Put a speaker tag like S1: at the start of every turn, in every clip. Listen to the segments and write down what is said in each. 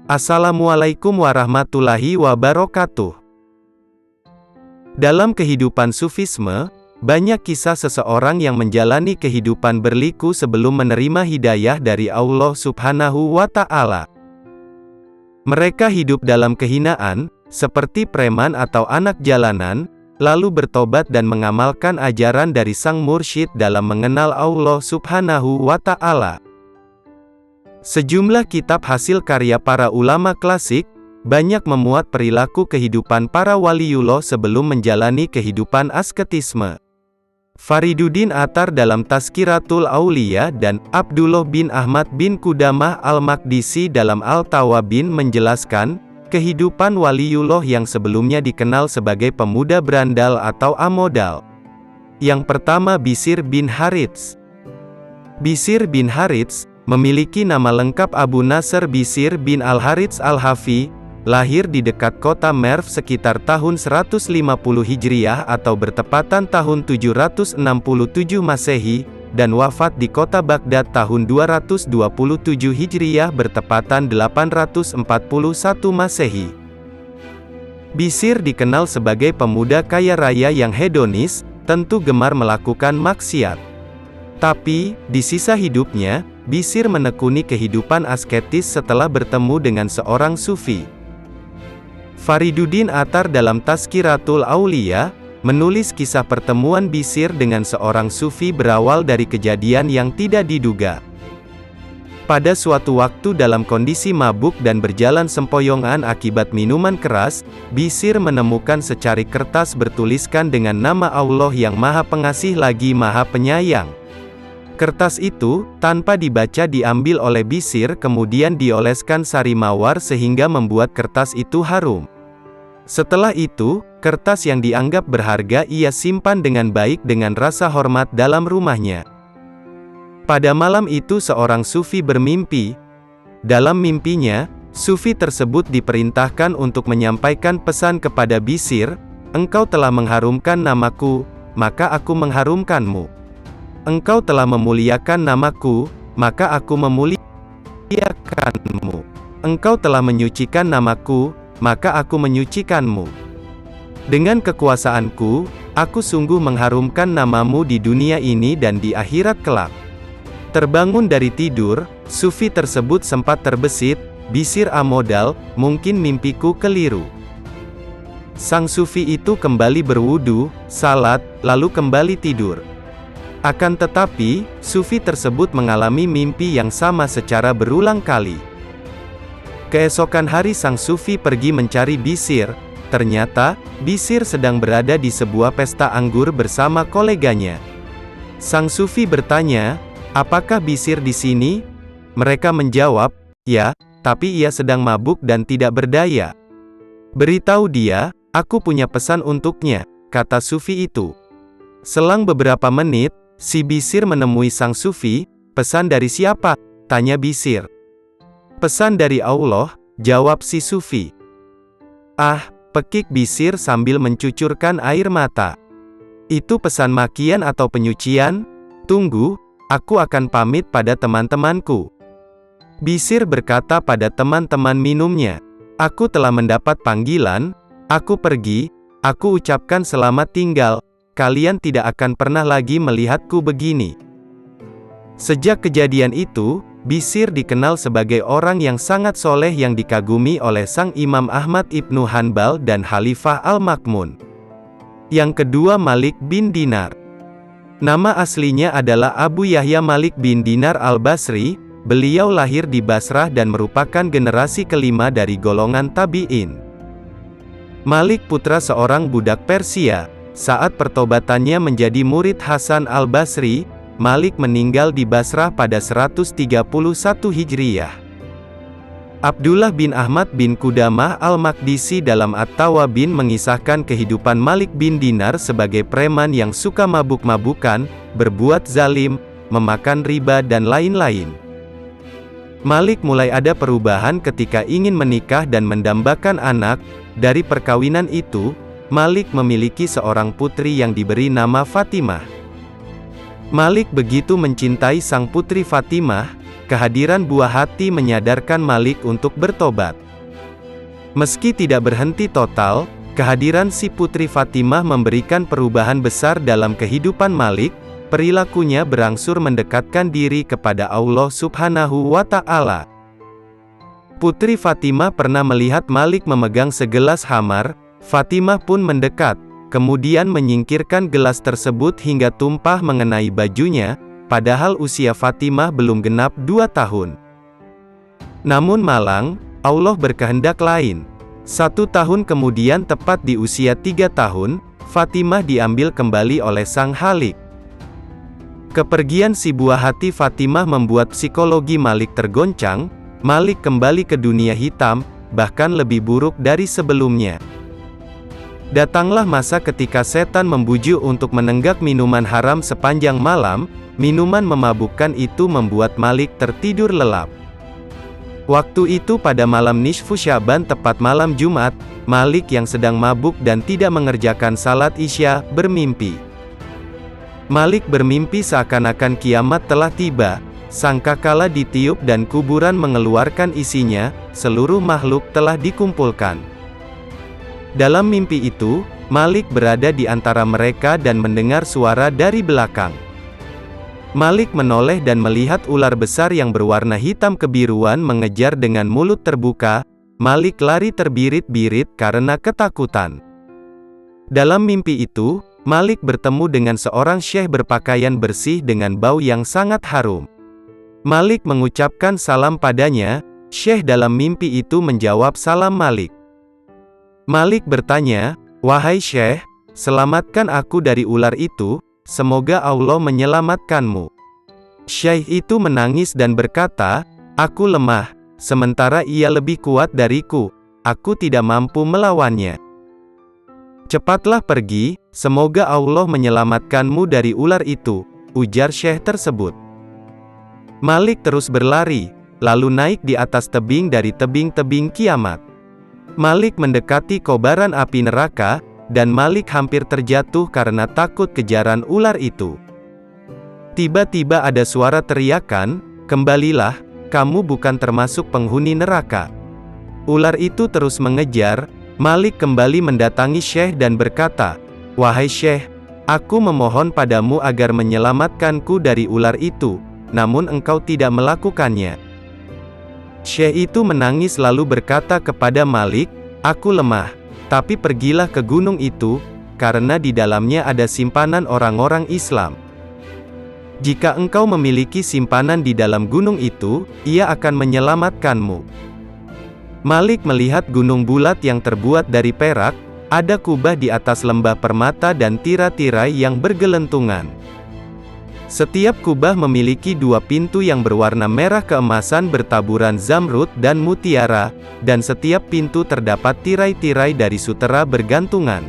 S1: Assalamualaikum warahmatullahi wabarakatuh. Dalam kehidupan Sufisme, banyak kisah seseorang yang menjalani kehidupan berliku sebelum menerima hidayah dari Allah Subhanahu wa Ta'ala. Mereka hidup dalam kehinaan, seperti preman atau anak jalanan, lalu bertobat dan mengamalkan ajaran dari sang mursyid dalam mengenal Allah Subhanahu wa Ta'ala. Sejumlah kitab hasil karya para ulama klasik, banyak memuat perilaku kehidupan para waliullah sebelum menjalani kehidupan asketisme. Fariduddin Attar dalam Tazkiratul Auliya dan Abdullah bin Ahmad bin Qudamah al-Maqdisi dalam Al-Tawabin menjelaskan, kehidupan waliullah yang sebelumnya dikenal sebagai pemuda berandal atau amodal. Yang pertama Bishr bin Harits. Bishr bin Harits memiliki nama lengkap Abu Nasr Bishr bin Al-Harits Al-Hafi, lahir di dekat kota Merv sekitar tahun 150 Hijriah atau bertepatan tahun 767 Masehi, dan wafat di kota Baghdad tahun 227 Hijriah bertepatan 841 Masehi. Bishr dikenal sebagai pemuda kaya raya yang hedonis, tentu gemar melakukan maksiat. Tapi, di sisa hidupnya, Bishr menekuni kehidupan asketis setelah bertemu dengan seorang sufi. Fariduddin Attar dalam Tazkiratul Auliya, menulis kisah pertemuan Bishr dengan seorang sufi berawal dari kejadian yang tidak diduga. Pada suatu waktu dalam kondisi mabuk dan berjalan sempoyongan akibat minuman keras, Bishr menemukan secari kertas bertuliskan dengan nama Allah yang Maha Pengasih lagi Maha Penyayang. Kertas itu, tanpa dibaca diambil oleh Bishr kemudian dioleskan sari mawar sehingga membuat kertas itu harum. Setelah itu, kertas yang dianggap berharga ia simpan dengan baik dengan rasa hormat dalam rumahnya. Pada malam itu seorang sufi bermimpi. Dalam mimpinya, sufi tersebut diperintahkan untuk menyampaikan pesan kepada Bishr, "Engkau telah mengharumkan namaku, maka aku mengharumkanmu. Engkau telah memuliakan namaku, maka aku memuliakanmu. Engkau telah menyucikan namaku, maka aku menyucikanmu. Dengan kekuasaanku, aku sungguh mengharumkan namamu di dunia ini dan di akhirat kelak." Terbangun dari tidur, sufi tersebut sempat terbesit, "Bishr amodal, mungkin mimpiku keliru." Sang sufi itu kembali berwudu, salat, lalu kembali tidur. Akan tetapi, sufi tersebut mengalami mimpi yang sama secara berulang kali. Keesokan hari sang sufi pergi mencari Bishr. Ternyata, Bishr sedang berada di sebuah pesta anggur bersama koleganya. Sang sufi bertanya, "Apakah Bishr di sini?" Mereka menjawab, "Ya, tapi ia sedang mabuk dan tidak berdaya." "Beritahu dia, aku punya pesan untuknya," kata sufi itu. Selang beberapa menit, si Bishr menemui sang sufi. "Pesan dari siapa?" tanya Bishr. "Pesan dari Allah," jawab si sufi. "Ah," pekik Bishr sambil mencucurkan air mata. "Itu pesan makian atau penyucian? Tunggu, aku akan pamit pada teman-temanku." Bishr berkata pada teman-teman minumnya, "Aku telah mendapat panggilan, aku pergi, aku ucapkan selamat tinggal. Kalian tidak akan pernah lagi melihatku begini." Sejak kejadian itu, Bishr dikenal sebagai orang yang sangat soleh yang dikagumi oleh sang Imam Ahmad ibnu Hanbal dan Khalifah Al-Ma'mun. Yang kedua Malik bin Dinar. Nama aslinya adalah Abu Yahya Malik bin Dinar al-Basri. Beliau lahir di Basrah dan merupakan generasi kelima dari golongan tabi'in. Malik putra seorang budak Persia. Saat pertobatannya menjadi murid Hasan al-Basri, Malik meninggal di Basrah pada 131 Hijriyah. Abdullah bin Ahmad bin Qudamah al-Maqdisi dalam At-Tawabin mengisahkan kehidupan Malik bin Dinar sebagai preman yang suka mabuk-mabukan, berbuat zalim, memakan riba dan lain-lain. Malik mulai ada perubahan ketika ingin menikah dan mendambakan anak. Dari perkawinan itu, Malik memiliki seorang putri yang diberi nama Fatimah. Malik begitu mencintai sang putri Fatimah, kehadiran buah hati menyadarkan Malik untuk bertobat. Meski tidak berhenti total, kehadiran si putri Fatimah memberikan perubahan besar dalam kehidupan Malik. Perilakunya berangsur mendekatkan diri kepada Allah Subhanahu wa Ta'ala. Putri Fatimah pernah melihat Malik memegang segelas khamar. Fatimah pun mendekat, kemudian menyingkirkan gelas tersebut hingga tumpah mengenai bajunya. Padahal usia Fatimah belum genap 2 tahun. Namun malang, Allah berkehendak lain. 1 tahun kemudian tepat di usia 3 tahun, Fatimah diambil kembali oleh sang Khalik. Kepergian si buah hati Fatimah membuat psikologi Malik tergoncang. Malik kembali ke dunia hitam, bahkan lebih buruk dari sebelumnya. Datanglah masa ketika setan membujuk untuk menenggak minuman haram sepanjang malam. Minuman memabukkan itu membuat Malik tertidur lelap. Waktu itu pada malam nisfu Sya'ban tepat malam Jumat, Malik yang sedang mabuk dan tidak mengerjakan salat Isya, bermimpi. Malik bermimpi seakan-akan kiamat telah tiba, sangkakala ditiup dan kuburan mengeluarkan isinya, seluruh makhluk telah dikumpulkan. Dalam mimpi itu, Malik berada di antara mereka dan mendengar suara dari belakang. Malik menoleh dan melihat ular besar yang berwarna hitam kebiruan mengejar dengan mulut terbuka. Malik lari terbirit-birit karena ketakutan. Dalam mimpi itu, Malik bertemu dengan seorang syekh berpakaian bersih dengan bau yang sangat harum. Malik mengucapkan salam padanya. Syekh dalam mimpi itu menjawab salam Malik. Malik bertanya, "Wahai syekh, selamatkan aku dari ular itu. Semoga Allah menyelamatkanmu." Syekh itu menangis dan berkata, "Aku lemah, sementara ia lebih kuat dariku. Aku tidak mampu melawannya. Cepatlah pergi, semoga Allah menyelamatkanmu dari ular itu," ujar syekh tersebut. Malik terus berlari, lalu naik di atas tebing dari tebing-tebing kiamat. Malik mendekati kobaran api neraka, dan Malik hampir terjatuh karena takut kejaran ular itu. Tiba-tiba ada suara teriakan, "Kembalilah, kamu bukan termasuk penghuni neraka." Ular itu terus mengejar. Malik kembali mendatangi syekh dan berkata, "Wahai syekh, aku memohon padamu agar menyelamatkanku dari ular itu, namun engkau tidak melakukannya." Syekh itu menangis lalu berkata kepada Malik, "Aku lemah, tapi pergilah ke gunung itu, karena di dalamnya ada simpanan orang-orang Islam. Jika engkau memiliki simpanan di dalam gunung itu, ia akan menyelamatkanmu." Malik melihat gunung bulat yang terbuat dari perak, ada kubah di atas lembah permata dan tirai-tirai yang bergelentungan. Setiap kubah memiliki 2 pintu yang berwarna merah keemasan bertaburan zamrud dan mutiara, dan setiap pintu terdapat tirai-tirai dari sutera bergantungan.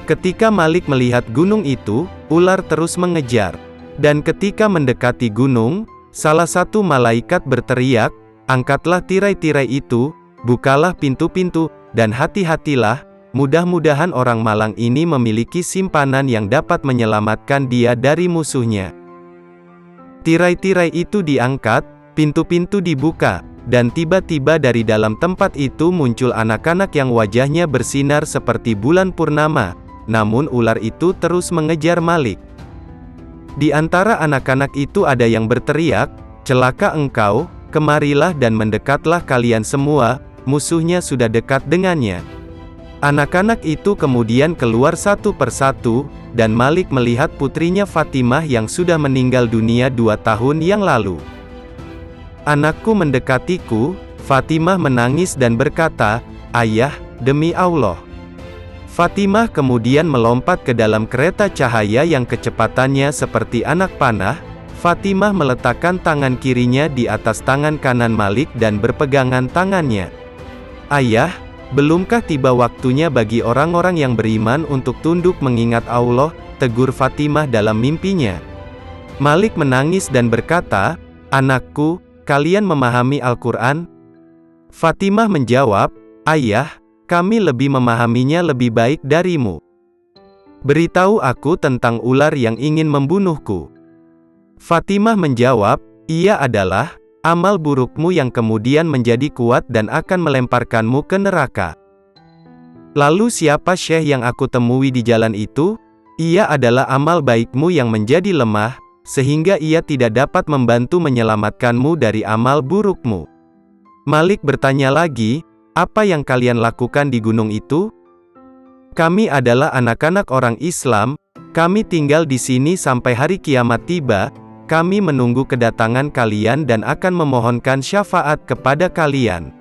S1: Ketika Malik melihat gunung itu, ular terus mengejar. Dan ketika mendekati gunung, salah satu malaikat berteriak, "Angkatlah tirai-tirai itu, bukalah pintu-pintu, dan hati-hatilah, mudah-mudahan orang malang ini memiliki simpanan yang dapat menyelamatkan dia dari musuhnya." Tirai-tirai itu diangkat, pintu-pintu dibuka, dan tiba-tiba dari dalam tempat itu muncul anak-anak yang wajahnya bersinar seperti bulan purnama, namun ular itu terus mengejar Malik. Di antara anak-anak itu ada yang berteriak, "Celaka engkau, kemarilah dan mendekatlah kalian semua, musuhnya sudah dekat dengannya." Anak-anak itu kemudian keluar satu persatu, dan Malik melihat putrinya Fatimah yang sudah meninggal dunia 2 tahun yang lalu. "Anakku mendekatiku," Fatimah menangis dan berkata, "Ayah, demi Allah." Fatimah kemudian melompat ke dalam kereta cahaya yang kecepatannya seperti anak panah. Fatimah meletakkan tangan kirinya di atas tangan kanan Malik dan berpegangan tangannya. "Ayah, belumkah tiba waktunya bagi orang-orang yang beriman untuk tunduk mengingat Allah?" tegur Fatimah dalam mimpinya. Malik menangis dan berkata, "Anakku, kalian memahami Al-Quran?" Fatimah menjawab, "Ayah, kami lebih memahaminya lebih baik darimu. Beritahu aku tentang ular yang ingin membunuhku." Fatimah menjawab, "Ia adalah amal burukmu yang kemudian menjadi kuat dan akan melemparkanmu ke neraka. Lalu siapa syekh yang aku temui di jalan itu? Ia adalah amal baikmu yang menjadi lemah, sehingga ia tidak dapat membantu menyelamatkanmu dari amal burukmu. Malik bertanya lagi, apa yang kalian lakukan di gunung itu? Kami adalah anak-anak orang Islam, kami tinggal di sini sampai hari kiamat tiba, kami menunggu kedatangan kalian dan akan memohonkan syafaat kepada kalian.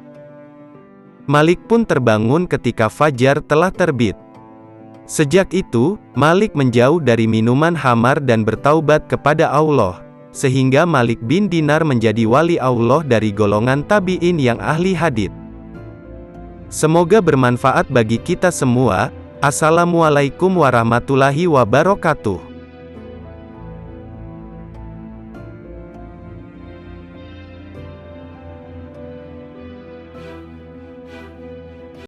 S1: Malik pun terbangun ketika fajar telah terbit. Sejak itu, Malik menjauh dari minuman khamar dan bertaubat kepada Allah, sehingga Malik bin Dinar menjadi wali Allah dari golongan tabi'in yang ahli hadits. Semoga bermanfaat bagi kita semua. Assalamualaikum warahmatullahi wabarakatuh.